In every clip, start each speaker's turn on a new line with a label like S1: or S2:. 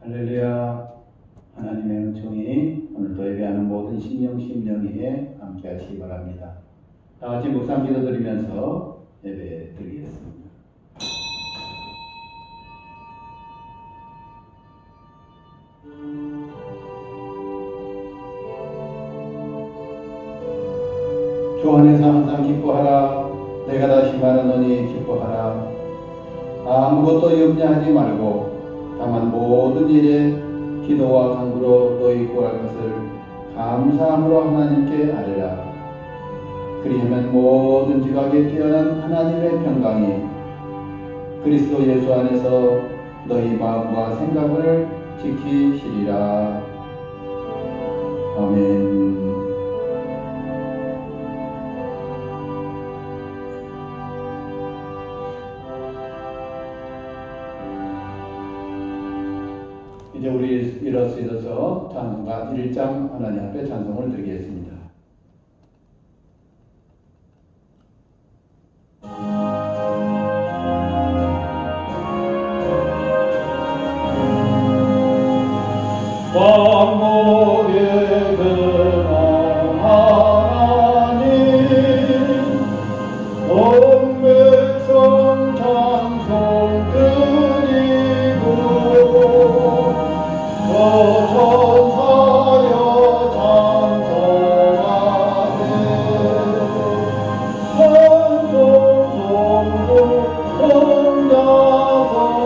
S1: 할렐루야. 하나님의 은총이 오늘도 예배하는 모든 심령에 함께 하시기 바랍니다. 다 같이 묵상 기도 드리면서 예배 드리겠습니다. 주 안에서 항상 기뻐하라. 내가 다시 말하노니 기뻐하라. 아무것도 염려하지 말고 다만 모든 일에 기도와 간구로 너희 구할 것을 감사함으로 하나님께 아뢰라. 그리하면 모든 지각에 뛰어난 하나님의 평강이 그리스도 예수 안에서 너희 마음과 생각을 지키시리라. 아멘. 이제 우리 일어서서 찬송가 1장 하나님 앞에 찬송을 드리겠습니다.
S2: 왕국의 근원 하나님 온 백성 찬송 드리고 저 천사여 찬송하세 찬송 성도 성자 성령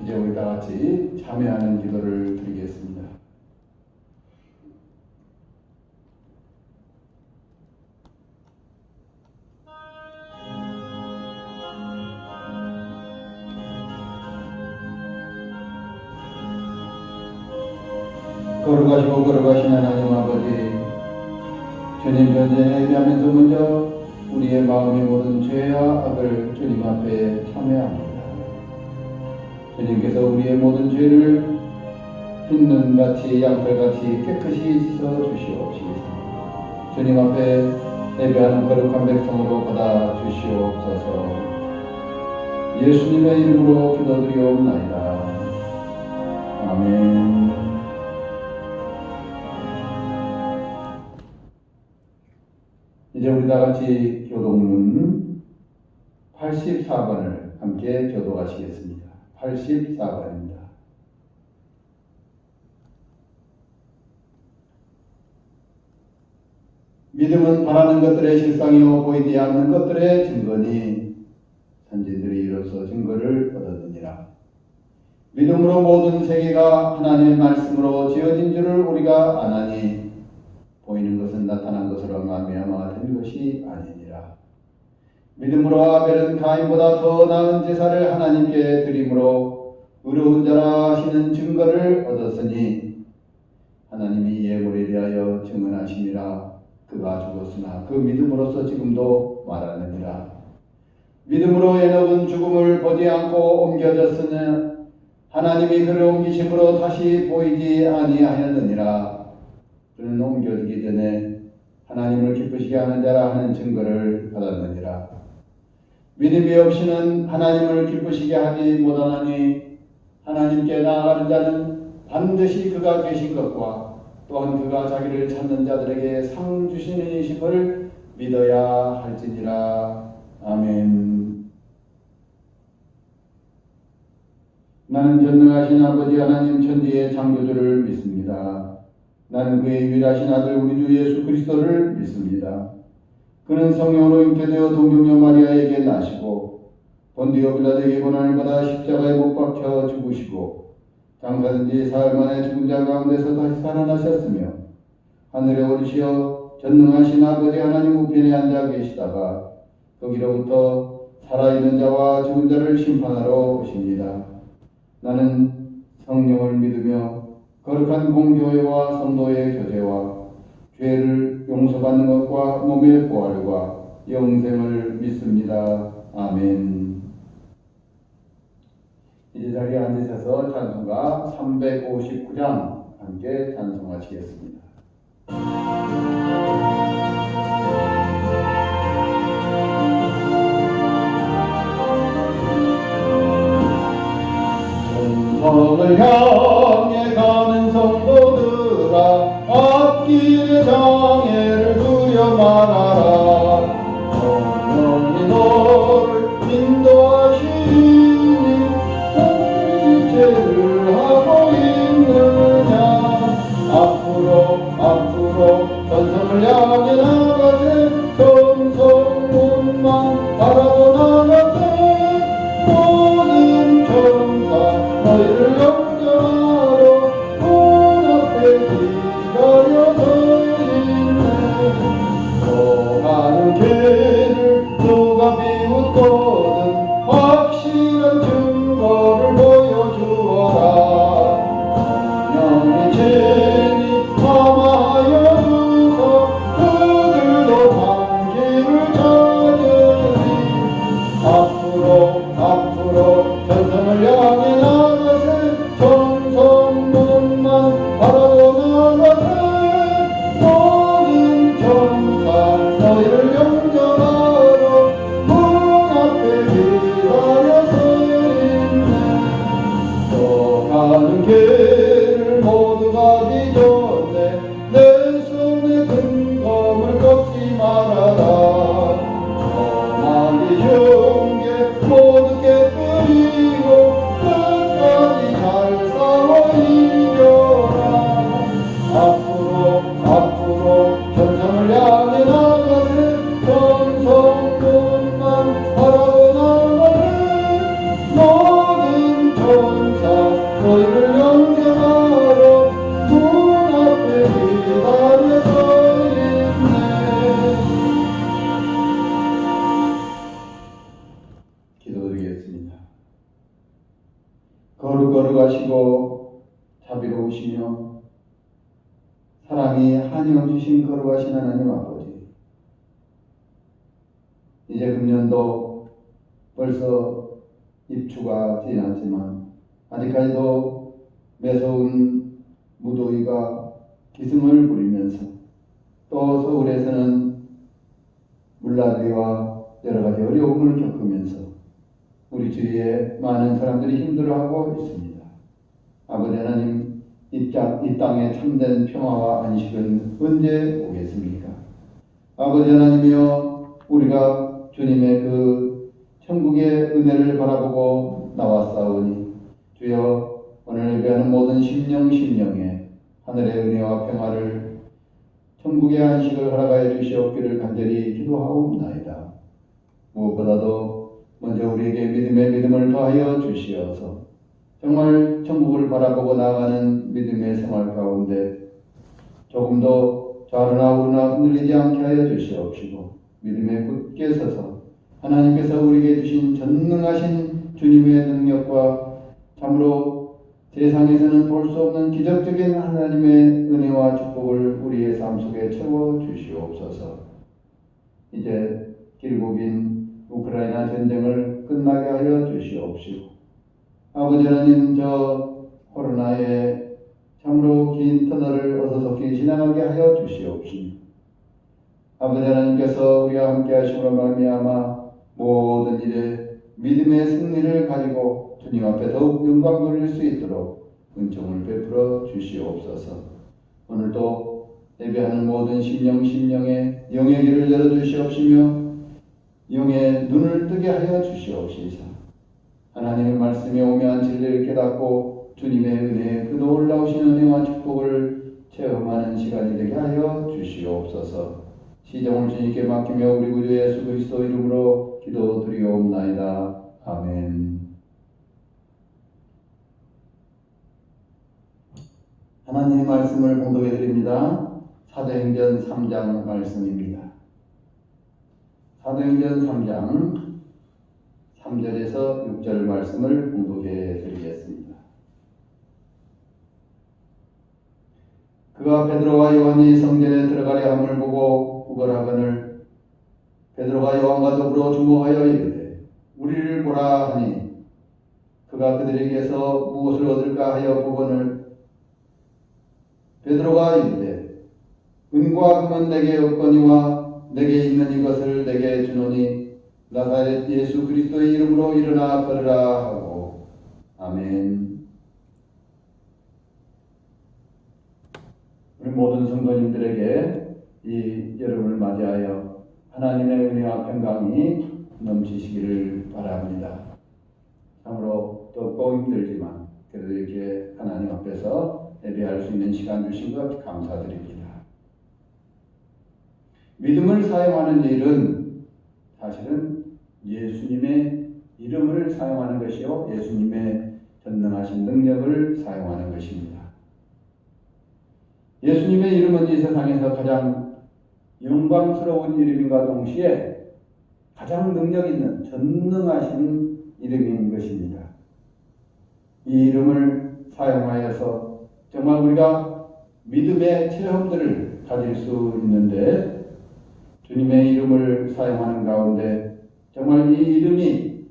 S1: 이제 우리 다 같이 참여하는 기도를 드리겠습니다. 거룩하시고 거룩하신 하나님 아버지, 주님 전에 예배하면서 먼저 우리의 마음의 모든 죄와 악을 주님 앞에 참회합니다. 주님께서 우리의 모든 죄를 흰눈같이 양털같이 깨끗이 씻어주시옵시고 주님 앞에 예배하는 거룩한 백성으로 받아주시옵소서. 예수님의 이름으로 기도드리옵나이다. 아멘. 이제 우리 다 같이 교독문 84번을 함께 교독하시겠습니다. 84번입니다. 믿음은 바라는 것들의 실상이요 보이지 않는 것들의 증거니 선지들이 이로써 증거를 얻었느니라. 믿음으로 모든 세계가 하나님의 말씀으로 지어진 줄을 우리가 아나니 보이는 것은 나타난 것으로 말미암아 된 것이 아니니라. 믿음으로 아벨은 가인보다 더 나은 제사를 하나님께 드림으로 의로운 자라 하시는 증거를 얻었으니 하나님이 예물에 대하여 증언하시니라. 그가 죽었으나 그 믿음으로써 지금도 말하느니라. 믿음으로 에녹은 죽음을 보지 않고 옮겨졌으나 하나님이 그를 옮기심으로 다시 보이지 아니하였느니라. 그는 옮겨지기 전에 하나님을 기쁘시게 하는 자라 하는 증거를 받았느니라. 믿음이 없이는 하나님을 기쁘시게 하지 못하나니 하나님께 나아가는 자는 반드시 그가 계신 것과 또한 그가 자기를 찾는 자들에게 상 주시는 이심을 믿어야 할지니라. 아멘. 나는 전능하신 아버지 하나님 천지의 창조주를 믿습니다. 나는 그의 유일하신 아들 우리 주 예수 그리스도를 믿습니다. 그는 성령으로 잉태되어 동정녀 마리아에게 나시고 본디오 빌라도에게 고난을 받아 십자가에 못 박혀 죽으시고 장사된 지 사흘 만에 죽은 자 가운데서 다시 살아나셨으며 하늘에 오르시어 전능하신 아버지 하나님 우편에 앉아 계시다가 거기로부터 살아있는 자와 죽은 자를 심판하러 오십니다. 나는 성령을 믿으며 거룩한 공교회와 성도의 교제와 죄를 용서받는 것과 몸의 부활과 영생을 믿습니다. 아멘. 이제 자리에 앉으셔서 찬송가 359장 함께 찬송하시겠습니다. 앞으로 전성을 향해 나가세 전성문만 바라보 나가세 모든 천사 너희를 영접하러 문 앞에 기다려 서 있네 너 가는 길을 누가 비웃거든 확실한 증거를 보여주어라 영이 죄니 감하여 주소 그들도 상기를 찾으리 앞으로 전성을 향해 나가세 전성문만 바라보 나가세 모든 천사 너희를 영접하러 문 앞에 기다려 서 있네 너 가는 길을 모두 가기 전에 내 손에 든 검을 꺾지 말아라 범하기 쉬운 게 모두 깨뜨리고 끝까지 잘 싸워 이겨라 앞으로 전성을 향해 나가세 전성문만 바라보 나가세 모든 천사 너희를 영접하러 문 앞에 기다려 서 있네 기도드리겠습니다. 거룩하시고 자비로우시며 사랑이 한이없으신 거룩하신 하나님 아버지 이제 금년도 벌써 입추가 지났지만 아직까지도 매서운 무더위가 기승을 부리면서 또 서울에서는 물나들이와 여러 가지 어려움을 겪으면서 우리 주위에 많은 사람들이 힘들어하고 있습니다. 아버지 하나님 이 땅에 참된 평화와 안식은 언제 오겠습니까? 아버지 하나님이여 우리가 주님의 그 천국의 은혜를 바라보고 나왔사오니 주여 오늘 예배하는 모든 심령에 하늘의 은혜와 평화를 천국의 안식을 허락하여 주시옵기를 간절히 기도하옵나이다. 무엇보다도 먼저 우리에게 믿음을 더하여 주시어서 정말 천국을 바라보고 나아가는 믿음의 생활 가운데 조금도 좌르나 우르나 흔들리지 않게 하여 주시옵시고 믿음에 굳게 서서 하나님께서 우리에게 주신 전능하신 주님의 능력과 참으로 세상에서는 볼 수 없는 기적적인 하나님의 은혜와 축복을 우리의 삶 속에 채워 주시옵소서. 이제 길고긴 우크라이나 전쟁을 끝나게 하여 주시옵시고 아버지 하나님 저 코로나의 참으로 긴 터널을 어서속히 지나가게 하여 주시옵시며 아버지 하나님께서 우리와 함께 하심으로 말미암아 모든 일에 믿음의 승리를 가지고 주님 앞에 더욱 영광 돌릴 수 있도록 은총을 베풀어 주시옵소서. 오늘도 예배하는 모든 심령에 영의 길을 열어주시옵시며 영의 눈을 뜨게 하여 주시옵시사. 하나님의 말씀에 오묘한 진리를 깨닫고 주님의 은혜에 그 놀라우신 은혜와 축복을 체험하는 시간이 되게 하여 주시옵소서. 시정을 주님께 맡기며 우리 구주 예수 그리스도 이름으로 기도드리옵나이다. 아멘. 하나님의 말씀을 봉독해 드립니다. 사도행전 3장 말씀입니다. 사도행전 3장 3절에서 6절 말씀을 봉독해 드리겠습니다. 그가 베드로와 요한이 성전에 들어가려 함을 보고 구걸하거늘 베드로가 요한과 더불어 주목하여 이르되 우리를 보라 하니 그가 그들에게서 무엇을 얻을까 하여 보거늘 베드로가 이르되 은과 금은 내게 없거니와 내게 있는 이것을 내게 주노니 나사렛 예수 그리스도의 이름으로 일어나 걸으라 하고 아멘. 우리 모든 성도님들에게 이 여름을 맞이하여 하나님의 은혜와 평강이 넘치시기를 바랍니다. 참으로 또 힘들지만 그래도 이렇게 하나님 앞에서 예배할 수 있는 시간 주신 것 감사드립니다. 믿음을 사용하는 일은 사실은 예수님의 이름을 사용하는 것이요, 예수님의 전능하신 능력을 사용하는 것입니다. 예수님의 이름은 이 세상에서 가장 영광스러운 이름과 동시에 가장 능력 있는 전능하신 이름인 것입니다. 이 이름을 사용하여서 정말 우리가 믿음의 체험들을 가질 수 있는데, 주님의 이름을 사용하는 가운데 정말 이 이름이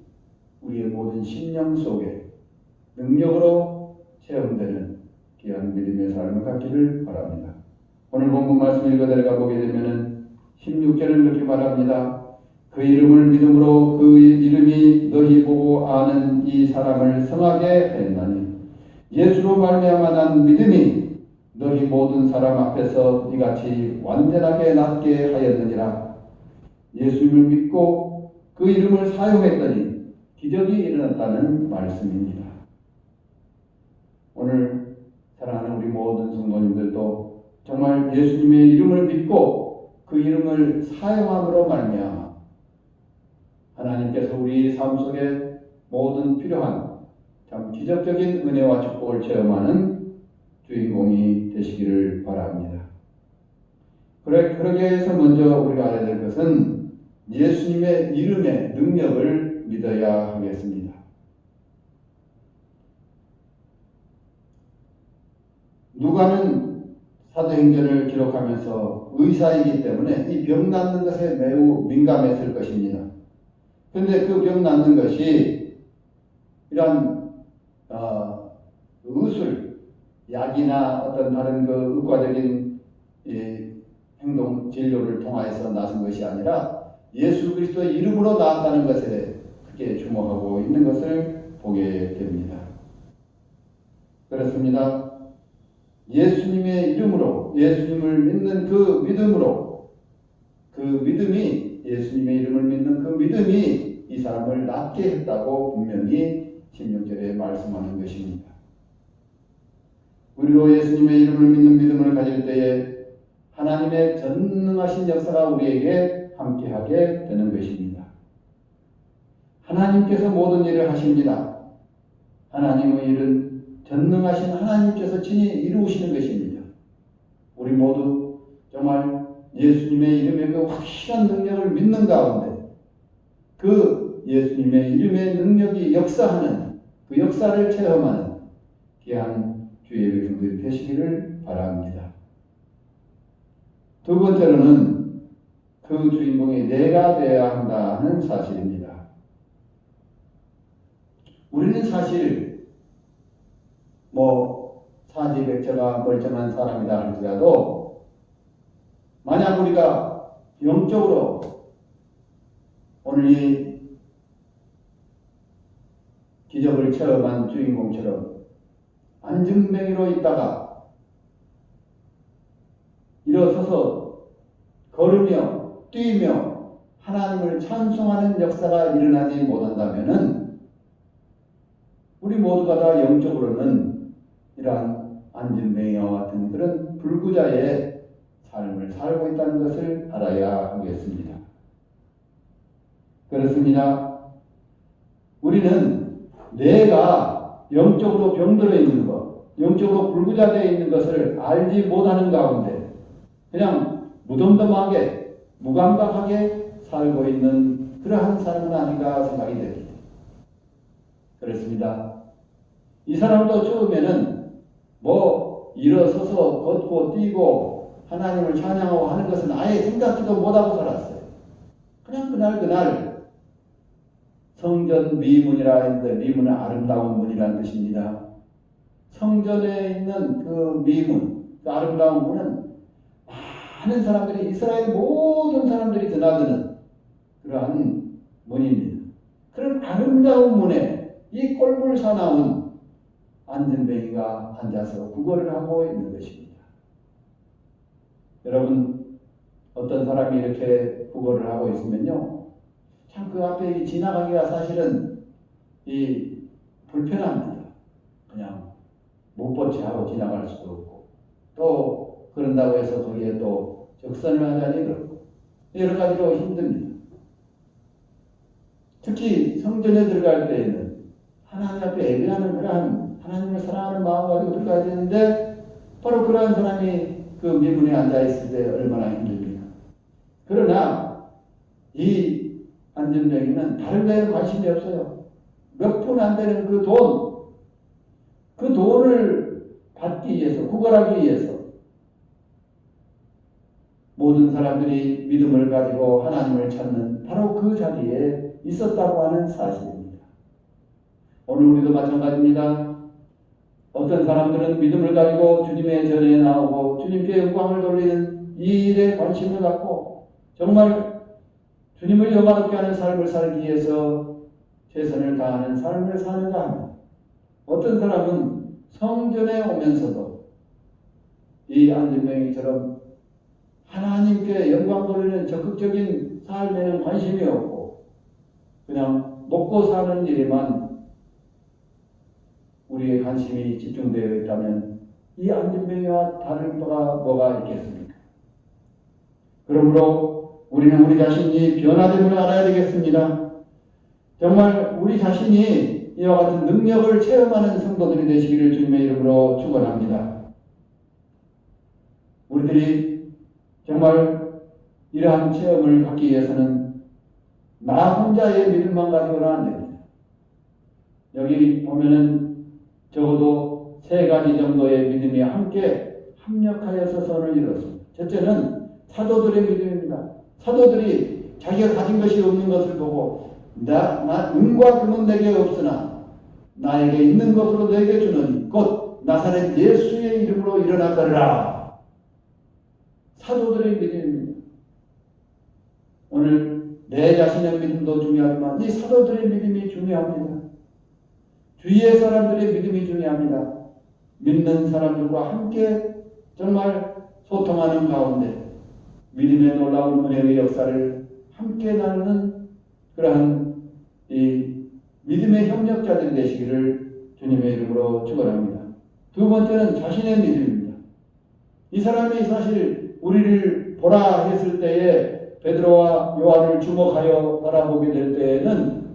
S1: 우리의 모든 심령 속에 능력으로 체험되는 귀한 믿음의 삶을 갖기를 바랍니다. 오늘 본문 말씀 읽어 내려가 보게 되면은 16절을 이렇게 말합니다. 그 이름을 믿음으로 그 이름이 너희 보고 아는 이 사람을 성하게 했나니 예수로 말미암아 난 믿음이 너희 모든 사람 앞에서 이같이 완전하게 낫게 하였느니라. 예수님을 믿고 그 이름을 사용했더니 기적이 일어났다는 말씀입니다. 오늘 사랑하는 우리 모든 성도님들도 정말 예수님의 이름을 믿고 그 이름을 사용함으로 말미암아 하나님께서 우리 삶 속에 모든 필요한 참 기적적인 은혜와 축복을 체험하는 주인공이 되시기를 바랍니다. 그러기 위해서 먼저 우리가 알아야 될 것은 예수님의 이름의 능력을 믿어야 하겠습니다. 누가는 사도행전을 기록하면서 의사이기 때문에 이 병 낫는 것에 매우 민감했을 것입니다. 그런데 그 병 낫는 것이 이런 의술, 약이나 어떤 다른 그 의과적인 행동, 진료를 통하여서 나선 것이 아니라 예수 그리스도의 이름으로 나았다는 것에 크게 주목하고 있는 것을 보게 됩니다. 그렇습니다. 예수님의 이름으로, 예수님을 믿는 그 믿음으로, 그 믿음이, 예수님의 이름을 믿는 그 믿음이 이 사람을 낫게 했다고 분명히 16절에 말씀하는 것입니다. 우리도 예수님의 이름을 믿는 믿음을 가질 때에 하나님의 전능하신 역사가 우리에게 함께하게 되는 것입니다. 하나님께서 모든 일을 하십니다. 하나님의 일은 전능하신 하나님께서 친히 이루시는 것입니다. 우리 모두 정말 예수님의 이름의 그 확실한 능력을 믿는 가운데 그 예수님의 이름의 능력이 역사하는 그 역사를 체험하는 귀한 주의 백성들이 되시기를 바랍니다. 두 번째로는 그 주인공이 내가 되어야 한다는 사실입니다. 우리는 사실 사지백제가 멀쩡한 사람이다 할지라도 만약 우리가 영적으로 오늘 이 기적을 체험한 주인공처럼 안진뱅이로 있다가 일어서서 걸으며 뛰며 하나님을 찬송하는 역사가 일어나지 못한다면은 우리 모두가 다 영적으로는 이러한 안진뱅이와 같은 그런 불구자의 삶을 살고 있다는 것을 알아야 하겠습니다. 그렇습니다. 우리는 내가 영적으로 병들어 있는 것, 영적으로 불구자되어 있는 것을 알지 못하는 가운데 그냥 무덤덤하게, 무감각하게 살고 있는 그러한 사람은 아닌가 생각이 됩니다. 그렇습니다. 이 사람도 처음에는 일어서서 걷고 뛰고 하나님을 찬양하고 하는 것은 아예 생각지도 못하고 살았어요. 그냥 그날 성전 미문이라 했는데 미문은 아름다운 문이라는 뜻입니다. 성전에 있는 그 미문, 그 아름다운 문은 많은 사람들이, 이스라엘 모든 사람들이 드나드는 그러한 문입니다. 그런 아름다운 문에 이 꼴불 사나운 안진뱅이가 앉아서 구걸을 하고 있는 것입니다. 여러분, 어떤 사람이 이렇게 구걸을 하고 있으면요, 참 그 앞에 지나가기가 사실은 불편합니다. 그냥 못버치 하고 지나갈 수도 없고, 또 그런다고 해서 거기에 또 적선을 하자니 그렇고, 여러 가지로 힘듭니다. 특히 성전에 들어갈 때에는 하나님 앞에 예배하는 그러한 하나님을 사랑하는 마음 가지고 들어가야 되는데 바로 그러한 사람이 그 미문에 앉아있을 때 얼마나 힘듭니까? 그러나 이 안전병이는 다른 데는 관심이 없어요. 몇 푼 안 되는 그 돈을 받기 위해서, 구걸하기 위해서 모든 사람들이 믿음을 가지고 하나님을 찾는 바로 그 자리에 있었다고 하는 사실입니다. 오늘 우리도 마찬가지입니다. 어떤 사람들은 믿음을 가지고 주님의 전에 나오고 주님께 영광을 돌리는 이 일에 관심을 갖고 정말 주님을 영화롭게 하는 삶을 살기 위해서 최선을 다하는 삶을 사는가 합니다. 어떤 사람은 성전에 오면서도 이 안전병이처럼 하나님께 영광 돌리는 적극적인 삶에는 관심이 없고 그냥 먹고 사는 일에만 우리의 관심이 집중되어 있다면 이 안전병이와 다른 바가 뭐가 있겠습니까? 그러므로 우리는 우리 자신이 변화됨을 알아야 되겠습니다. 정말 우리 자신이 이와 같은 능력을 체험하는 성도들이 되시기를 주님의 이름으로 축원합니다. 우리들이 정말 이러한 체험을 갖기 위해서는 나 혼자의 믿음만 가지고는 안 됩니다. 여기 보면은 적어도 3가지 정도의 믿음이 함께 합력하여서 선을 이뤘습니다. 첫째는 사도들의 믿음입니다. 사도들이 자기가 가진 것이 없는 것을 보고 나 은과 금은 내게 없으나 나에게 있는 것으로 너에게 주노니 곧 나사렛 예수의 이름으로 일어나 걸으라. 사도들의 믿음입니다. 오늘 내 자신의 믿음도 중요하지만 이 사도들의 믿음이 중요합니다. 주위의 사람들의 믿음이 중요합니다. 믿는 사람들과 함께 정말 소통하는 가운데 믿음의 놀라운 은혜의 역사를 함께 나누는 그러한 이 믿음의 협력자들이 되시기를 주님의 이름으로 축원합니다. 두 번째는 자신의 믿음입니다. 이 사람이 사실 우리를 보라 했을 때에 베드로와 요한을 주목하여 바라보게 될 때에는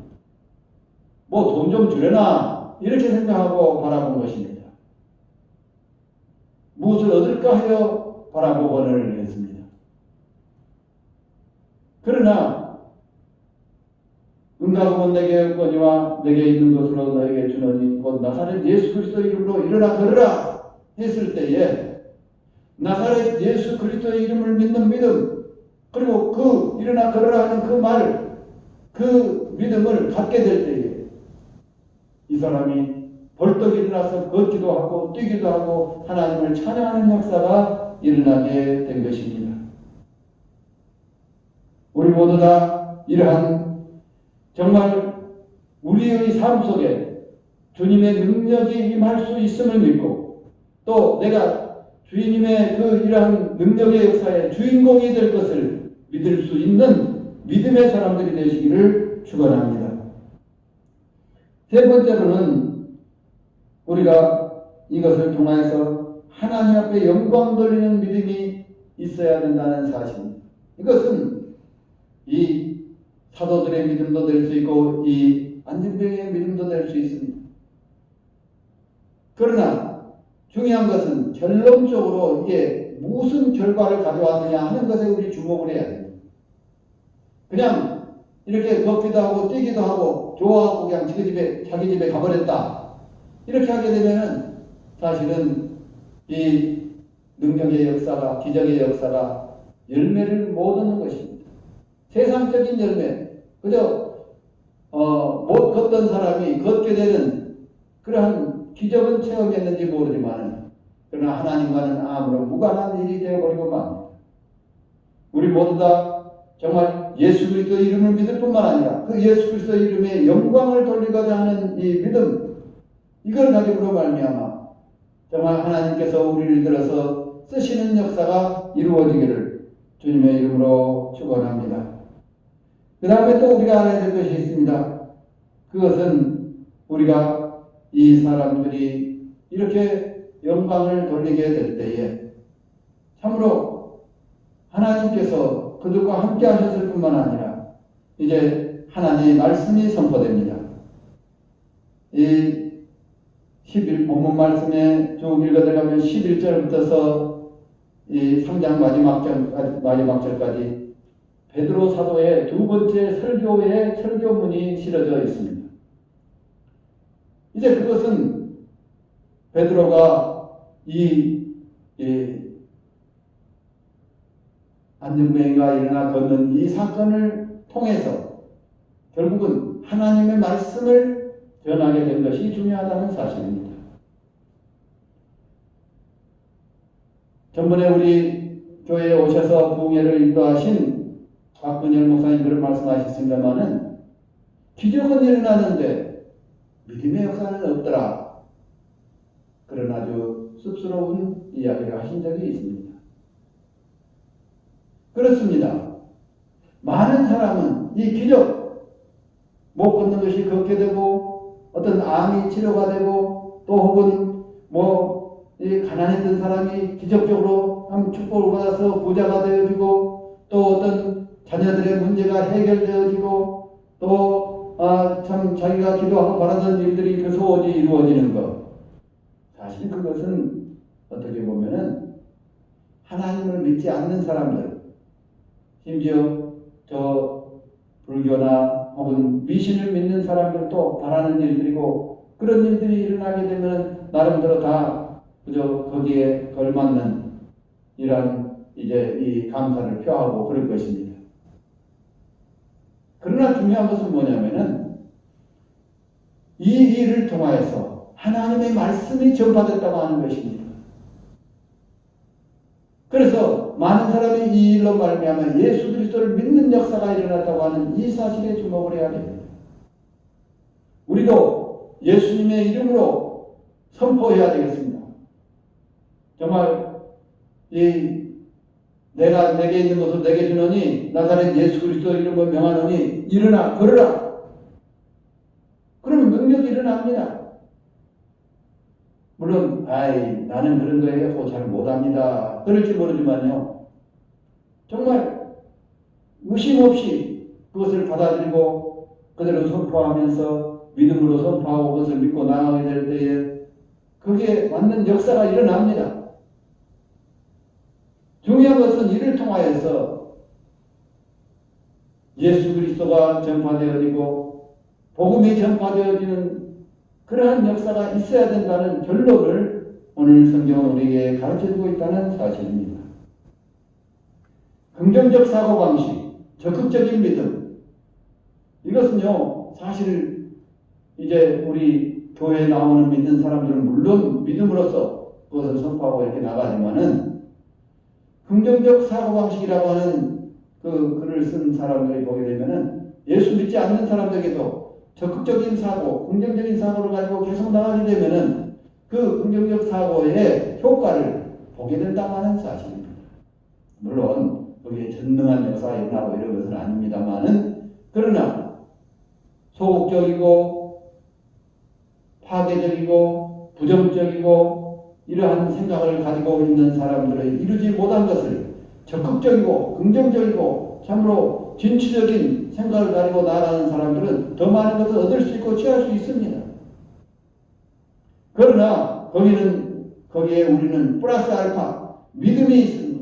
S1: 뭐 돈 좀 주려나 이렇게 생각하고 바라본 것입니다. 무엇을 얻을까 하여 바라보곤을 했습니다. 그러나 은과 금은 내게 없거니와 내게 있는 것으로 너에게 주노니 곧 나사렛 예수 그리스도 이름으로 일어나 걸으라 했을 때에 나사렛 예수 그리스도의 이름을 믿는 믿음 그리고 그 일어나 걸으라 하는 그 말, 그 믿음을 갖게 될 때에 이 사람이 벌떡 일어나서 걷기도 하고 뛰기도 하고 하나님을 찬양하는 역사가 일어나게 된 것입니다. 우리 모두 다 이러한 정말 우리의 삶 속에 주님의 능력이 임할 수 있음을 믿고 또 내가 주님의 그 이러한 능력의 역사의 주인공이 될 것을 믿을 수 있는 믿음의 사람들이 되시기를 축원합니다. 세 번째로는 우리가 이것을 통해서 하나님 앞에 영광 돌리는 믿음이 있어야 된다는 사실입니다. 이것은 이 사도들의 믿음도 될 수 있고 이 안전병의 믿음도 될 수 있습니다. 그러나 중요한 것은 결론적으로 이게 무슨 결과를 가져왔느냐 하는 것에 우리 주목을 해야 됩니다. 그냥 이렇게 걷기도 하고 뛰기도 하고 좋아하고 그냥 자기 집에 가버렸다. 이렇게 하게 되면은 사실은 이 능력의 역사가, 기적의 역사가 열매를 못 얻는 것입니다. 세상적인 열매, 그저 못 걷던 사람이 걷게 되는 그러한 기적은 체험했는지 모르지만 그러나 하나님과는 아무런 무관한 일이 되어버리고 맙니다. 우리 모두 다 정말 예수 그리스도의 이름을 믿을 뿐만 아니라 그 예수 그리스도의 이름에 영광을 돌리고자 하는 이 믿음, 이걸 가지고 말미암아 정말 하나님께서 우리를 들어서 쓰시는 역사가 이루어지기를 주님의 이름으로 축원합니다. 그 다음에 또 우리가 알아야 될 것이 있습니다. 그것은 우리가 이 사람들이 이렇게 영광을 돌리게 될 때에 참으로 하나님께서 그들과 함께 하셨을 뿐만 아니라 이제 하나님의 말씀이 선포됩니다. 이 11 본문 말씀에 쭉 읽어들어가면 11절부터서 이 3장 마지막 절까지 베드로 사도의 두 번째 설교의 설교문이 실어져 있습니다. 이제 그것은 베드로가 이 안전뱅이가 일어나 걷는 이 사건을 통해서 결국은 하나님의 말씀을 전하게 된 것이 중요하다는 사실입니다. 전번에 우리 교회에 오셔서 부흥회를 인도하신 박근열 목사님 그런 말씀하셨습니다마는 기적은 일어나는데 믿음의 역사는 없더라. 그런 아주 씁쓸한 이야기를 하신 적이 있습니다. 그렇습니다. 많은 사람은 이 기적, 못 걷는 것이 걷게 되고 어떤 암이 치료가 되고 또 혹은 이 가난했던 사람이 기적적으로 한 축복을 받아서 부자가 되어지고 또 어떤 자녀들의 문제가 해결되어지고 또 참 자기가 기도하고 바라던 일들이 그 소원이 이루어지는 것. 사실 그것은 어떻게 보면은 하나님을 믿지 않는 사람들, 심지어 저 불교나 혹은 미신을 믿는 사람들도 바라는 일들이고 그런 일들이 일어나게 되면 나름대로 다 그저 거기에 걸맞는 이런 이제 이 감사를 표하고 그럴 것입니다. 그러나 중요한 것은 뭐냐면은 이 일을 통하여서 하나님의 말씀이 전파됐다고 하는 것입니다. 그래서 많은 사람이 이 일로 말미암아 예수 그리스도를 믿는 역사가 일어났다고 하는 이 사실에 주목을 해야 됩니다. 우리도 예수님의 이름으로 선포해야 되겠습니다. 정말 내가 내게 있는 것을 내게 주노니 나사렛 예수 그리스도 이름으로 명하노니 일어나 걸으라. 그러면 능력이 일어납니다. 물론 나는 그런 거에 잘 못합니다. 그럴지 모르지만요. 정말 의심 없이 그것을 받아들이고 그대로 선포하면서 믿음으로 선포하고 그것을 믿고 나아가게 될 때에 그게 맞는 역사가 일어납니다. 중요한 것은 이를 통하여서 예수 그리스도가 전파되어지고 복음이 전파되어지는 그러한 역사가 있어야 된다는 결론을 오늘 성경은 우리에게 가르쳐주고 있다는 사실입니다. 긍정적 사고방식, 적극적인 믿음, 이것은요 사실 이제 우리 교회에 나오는 믿는 사람들은 물론 믿음으로써 그것을 선포하고 이렇게 나가지만은 긍정적 사고방식이라고 하는 그 글을 쓴 사람들이 보게 되면은 예수 믿지 않는 사람들에게도 적극적인 사고, 긍정적인 사고를 가지고 계속 나가게 되면은 그 긍정적 사고의 효과를 보게 된다고 하는 사실입니다. 물론 거기에 전능한 역사가 일어나고 이런 것은 아닙니다만은 그러나 소극적이고 파괴적이고 부정적이고 이러한 생각을 가지고 있는 사람들의 이루지 못한 것을 적극적이고 긍정적이고 참으로 진취적인 생각을 가지고 나아가는 사람들은 더 많은 것을 얻을 수 있고 취할 수 있습니다. 그러나 거기에 우리는 플러스 알파 믿음이 있습니다.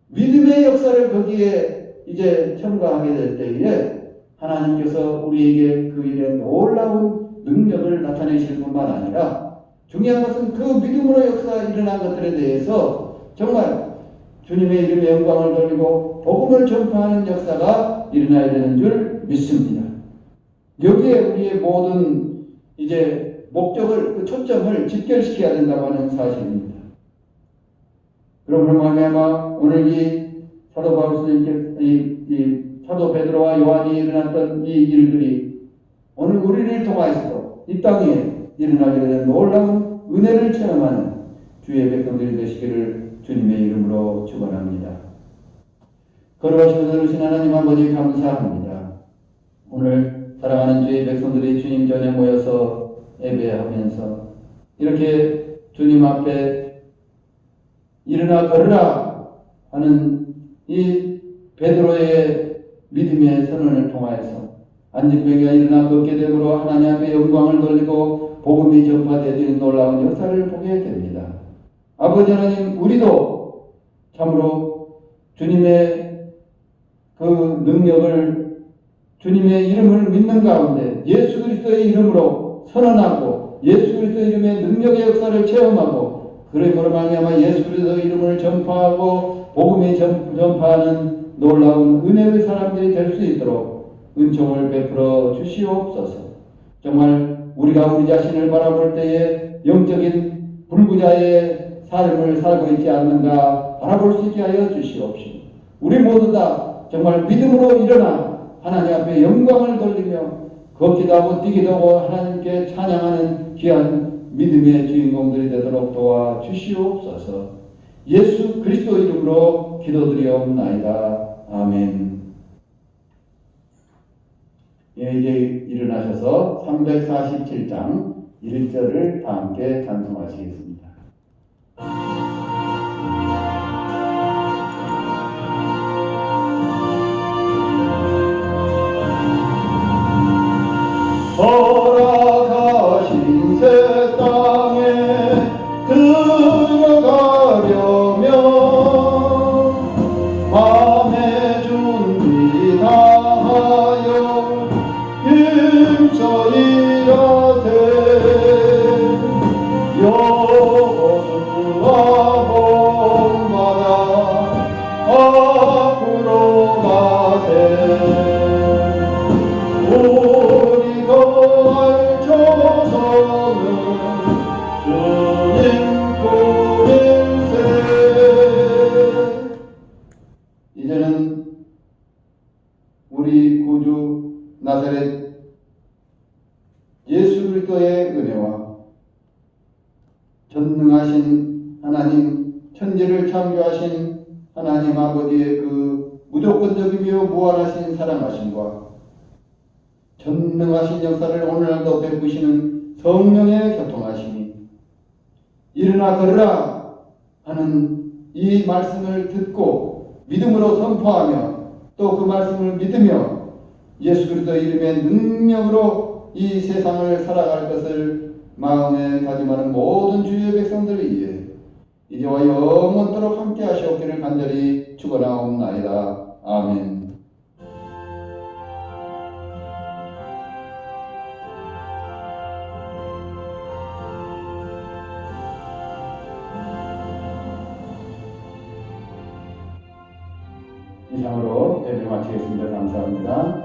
S1: 믿음의 역사를 거기에 이제 첨가하게 될 때에 하나님께서 우리에게 그 일에 놀라운 능력을 나타내실 뿐만 아니라 중요한 것은 그 믿음으로 역사 일어난 것들에 대해서 정말 주님의 이름에 영광을 돌리고 복음을 전파하는 역사가 일어나야 되는 줄 믿습니다. 여기에 우리의 모든 이제 목적을, 그 초점을 집결시켜야 된다고 하는 사실입니다. 그러므로 말미암아 오늘 이 사도 바울 스님께 이 사도 베드로와 요한이 일어났던 이 일들이 오늘 우리를 통하여서 이 땅에 일어나게 되는 놀라운 은혜를 체험하는 주의 백성들이 되시기를 주님의 이름으로 축원합니다. 거룩하시고 선하신 하나님 아버지 감사합니다. 오늘 사랑하는 주의 백성들이 주님 전에 모여서 예배하면서 이렇게 주님 앞에 일어나 걸으라 하는 이 베드로의 믿음의 선언을 통하여서 안진병이가 일어나 걷게 되므로 하나님 앞에 영광을 돌리고 복음이 전파되어지는 놀라운 역사를 보게 됩니다. 아버지 하나님, 우리도 참으로 주님의 그 능력을, 주님의 이름을 믿는 가운데 예수 그리스도의 이름으로 선언하고 예수 그리스도의 이름의 능력의 역사를 체험하고 그러므로 말미암아 예수 그리스도의 이름을 전파하고 복음이 전파하는 놀라운 은혜의 사람들이 될 수 있도록 은총을 베풀어 주시옵소서. 정말 우리가 우리 자신을 바라볼 때에 영적인 불구자의 삶을 살고 있지 않는가 바라볼 수 있게 하여 주시옵시고, 우리 모두 다 정말 믿음으로 일어나 하나님 앞에 영광을 돌리며 걷기도 하고 뛰기도 하고 하나님께 찬양하는 귀한 믿음의 주인공들이 되도록 도와 주시옵소서. 예수 그리스도 이름으로 기도드리옵나이다. 아멘. 예, 이제 일어나셔서 347장 1절을 다 함께 찬송하시겠습니다.
S2: 돌아가신 새 땅에 들어가려면 마음의 준비 다하여 힘써 일하세. 여호수아 본받아 앞으로 가세. 우리 거할 조선은 주님 꿈일세.
S1: 이제는 우리 구주 나사렛 예수 그리스도의 은혜와 전능하신 하나님, 천지를 창조하신 하나님 아버지의 그 무조건적이며 무한하신 사랑하심과 전능하신 역사를 오늘날도 베푸시는 성령의 교통하심이 일어나 걸으라 하는 이 말씀을 듣고 믿음으로 선포하며 또 그 말씀을 믿으며 예수 그리스도 이름의 능력으로 이 세상을 살아갈 것을 마음에 다짐하는 모든 주의 백성들을 위해 이제와 영원토록 함께 하시옵기를 간절히 축원하옵나이다. 아멘. 이상으로 예배 마치겠습니다. 감사합니다.